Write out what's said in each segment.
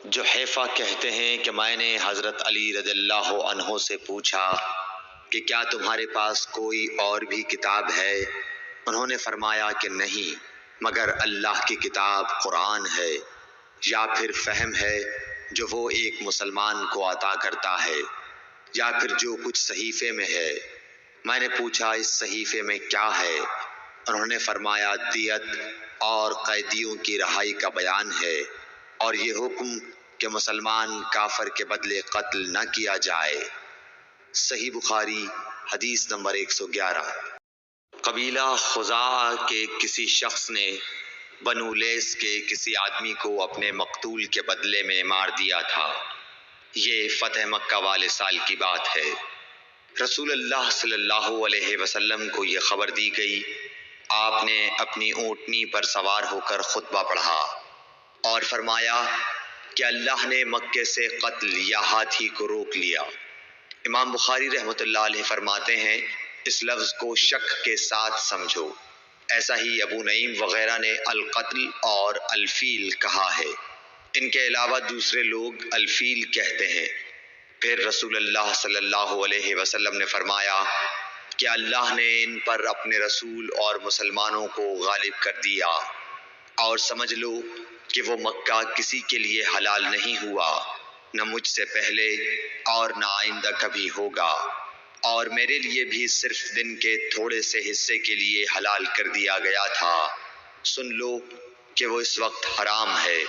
جحیفہ کہتے ہیں کہ میں نے حضرت علی رضی اللہ عنہ سے پوچھا کہ کیا تمہارے پاس کوئی اور بھی کتاب ہے؟ انہوں نے فرمایا کہ نہیں مگر اللہ کی کتاب قرآن ہے، یا پھر فہم ہے جو وہ ایک مسلمان کو عطا کرتا ہے، یا پھر جو کچھ صحیفے میں ہے۔ میں نے پوچھا اس صحیفے میں کیا ہے؟ انہوں نے فرمایا دیت اور قیدیوں کی رہائی کا بیان ہے، اور یہ حکم کہ مسلمان کافر کے بدلے قتل نہ کیا جائے۔ صحیح بخاری حدیث نمبر 111۔ قبیلہ خزاعہ کے کسی شخص نے بنو لیث کے کسی آدمی کو اپنے مقتول کے بدلے میں مار دیا تھا۔ یہ فتح مکہ والے سال کی بات ہے۔ رسول اللہ صلی اللہ علیہ وسلم کو یہ خبر دی گئی۔ آپ نے اپنی اونٹنی پر سوار ہو کر خطبہ پڑھا اور فرمایا کہ اللہ نے مکے سے قتل یا ہاتھی کو روک لیا۔ امام بخاری رحمۃ اللہ علیہ فرماتے ہیں اس لفظ کو شک کے ساتھ سمجھو۔ ایسا ہی ابو نعیم وغیرہ نے القتل اور الفیل کہا ہے۔ ان کے علاوہ دوسرے لوگ الفیل کہتے ہیں۔ پھر رسول اللہ صلی اللہ علیہ وسلم نے فرمایا کہ اللہ نے ان پر اپنے رسول اور مسلمانوں کو غالب کر دیا، اور سمجھ لو کہ وہ مکہ کسی کے لیے حلال نہیں ہوا، نہ مجھ سے پہلے اور نہ آئندہ کبھی ہوگا، اور میرے لیے بھی صرف دن کے تھوڑے سے حصے کے لیے حلال کر دیا گیا تھا۔ سن لو کہ وہ اس وقت حرام ہے،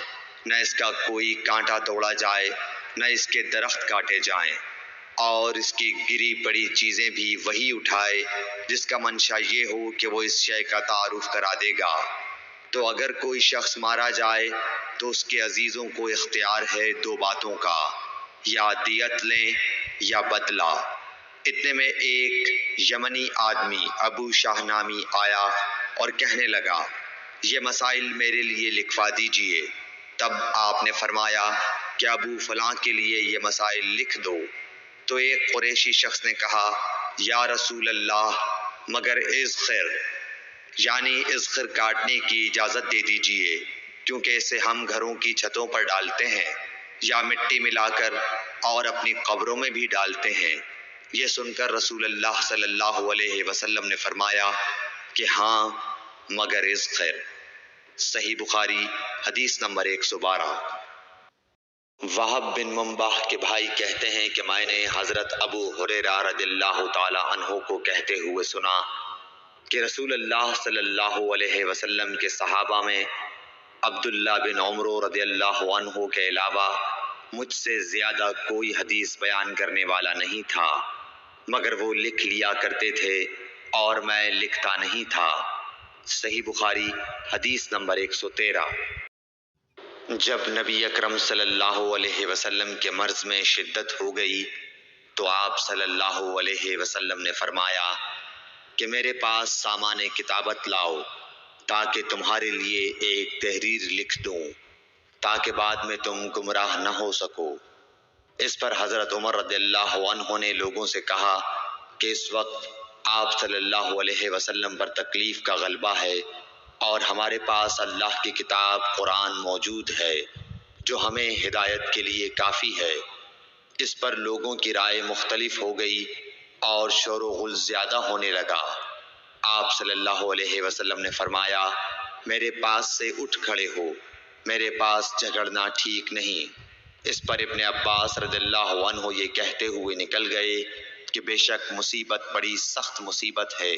نہ اس کا کوئی کانٹا توڑا جائے، نہ اس کے درخت کاٹے جائیں، اور اس کی گری پڑی چیزیں بھی وہی اٹھائے جس کا منشا یہ ہو کہ وہ اس شے کا تعارف کرا دے گا۔ تو اگر کوئی شخص مارا جائے تو اس کے عزیزوں کو اختیار ہے دو باتوں کا، یا دیت لیں یا بدلہ۔ اتنے میں ایک یمنی آدمی ابو شاہ نامی آیا اور کہنے لگا یہ مسائل میرے لیے لکھوا دیجئے۔ تب آپ نے فرمایا کہ ابو فلاں کے لیے یہ مسائل لکھ دو۔ تو ایک قریشی شخص نے کہا یا رسول اللہ مگر اذخر، یعنی اذخر کاٹنے کی اجازت دے دیجئے، کیونکہ اسے ہم گھروں کی چھتوں پر ڈالتے ہیں، یا مٹی ملا کر اور اپنی قبروں میں بھی ڈالتے ہیں۔ یہ سن کر رسول اللہ صلی اللہ علیہ وسلم نے فرمایا کہ ہاں مگر اذخر۔ صحیح بخاری حدیث نمبر 112۔ وہب بن منبح کے بھائی کہتے ہیں کہ میں نے حضرت ابو ہریرہ رضی اللہ تعالی عنہ کو کہتے ہوئے سنا کہ رسول اللہ صلی اللہ علیہ وسلم کے صحابہ میں عبداللہ بن عمر رضی اللہ عنہ کے علاوہ مجھ سے زیادہ کوئی حدیث بیان کرنے والا نہیں تھا، مگر وہ لکھ لیا کرتے تھے اور میں لکھتا نہیں تھا۔ صحیح بخاری حدیث نمبر 113۔ جب نبی اکرم صلی اللہ علیہ وسلم کے مرض میں شدت ہو گئی تو آپ صلی اللہ علیہ وسلم نے فرمایا کہ میرے پاس سامان کتابت لاؤ تاکہ تمہارے لیے ایک تحریر لکھ دوں، تاکہ بعد میں تم گمراہ نہ ہو سکو۔ اس پر حضرت عمر رضی اللہ عنہ نے لوگوں سے کہا کہ اس وقت آپ صلی اللہ علیہ وسلم پر تکلیف کا غلبہ ہے، اور ہمارے پاس اللہ کی کتاب قرآن موجود ہے جو ہمیں ہدایت کے لیے کافی ہے۔ اس پر لوگوں کی رائے مختلف ہو گئی اور شور و غل زیادہ ہونے لگا۔ آپ صلی اللہ علیہ وسلم نے فرمایا میرے پاس سے اٹھ کھڑے ہو، میرے پاس جھگڑنا ٹھیک نہیں۔ اس پر ابن عباس رضی اللہ عنہ یہ کہتے ہوئے نکل گئے کہ بے شک مصیبت بڑی سخت مصیبت ہے۔